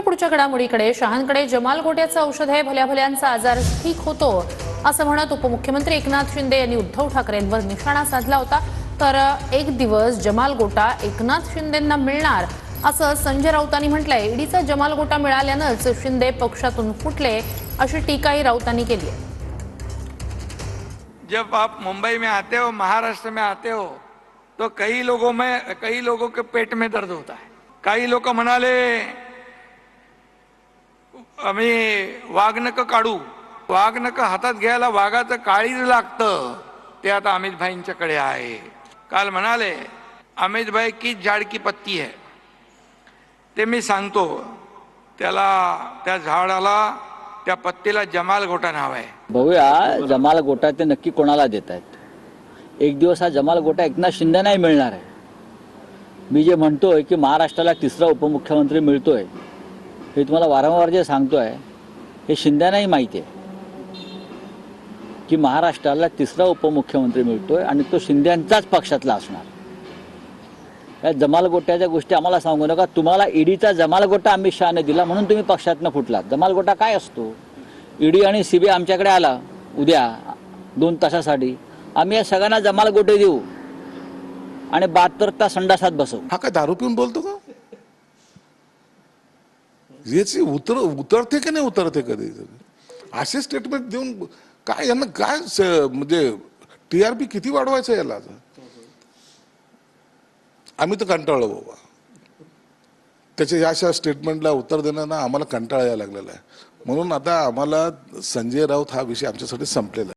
पुढच्या घडामोडीकडे शहांकडे जमाल गोट्याचं औषध आहे, भल्या भल्यांचा आजार ठीक होतो असं म्हणत उपमुख्यमंत्री एकनाथ शिंदे यांनी उद्धव ठाकरेंवर निशाणा साधला होता। तर एक दिवस जमाल गोटा एकनाथ शिंदेंना मिळणार असं संजय राऊतांनी म्हटलंय। ईडीचा जमाल गोटा मिळाल्यानंच शिंदे पक्षातून फुटले अशी टीकाही राऊतांनी केली आहे। जब आप मुंबई में आते हो, महाराष्ट्र में आते हो, तो कई लोगों के पेट में दर्द होता है। काही लोक म्हणाले आम्ही वाघनक काढू, वाघनक हातात घ्यायला वाघाचं काळीज लागतं, ते आता अमित भाईंच्याकडे आहे। काल म्हणाले अमित भाई की झाड की पत्ती है, ते मी सांगतो त्याला, त्या झाडाला, त्या पत्तीला जमाल गोटा नाव आहे। बघूया जमाल गोटा ते नक्की कोणाला देत आहेत। एक दिवस हा जमाल गोटा एकनाथ शिंदे नाही मिळणार आहे। मी जे म्हणतोय की महाराष्ट्राला तिसरा उपमुख्यमंत्री मिळतोय, हे तुम्हाला वारंवार जे सांगतोय हे शिंदेनाही माहिती आहे की महाराष्ट्राला तिसरा उपमुख्यमंत्री मिळतोय आणि तो शिंदेंचाच पक्षातला असणार। या जमाल गोट्याच्या गोष्टी आम्हाला सांगू नका। तुम्हाला ईडीचा जमाल गोटा अमित शहाने दिला म्हणून तुम्ही पक्षातनं फुटलात। जमाल गोटा काय असतो? ईडी आणि सीबीआय आमच्याकडे आला उद्या 2 तासासाठी, आम्ही या सगळ्यांना जमाल गोटे देऊ आणि 72 तास संडासात बसवू। हा काय दारू पिऊन बोलतो का? याची उतरते की नाही उतरते कधी? असे स्टेटमेंट देऊन काय यांना काय म्हणजे टीआरपी किती वाढवायचं याला? आम्ही तर कंटाळलो बाबा त्याच्या याशा स्टेटमेंटला उत्तर देणं ना, आम्हाला कंटाळा यायला लागलेला आहे। म्हणून आता आम्हाला संजय राऊत हा विषय आमच्यासाठी संपलेला आहे।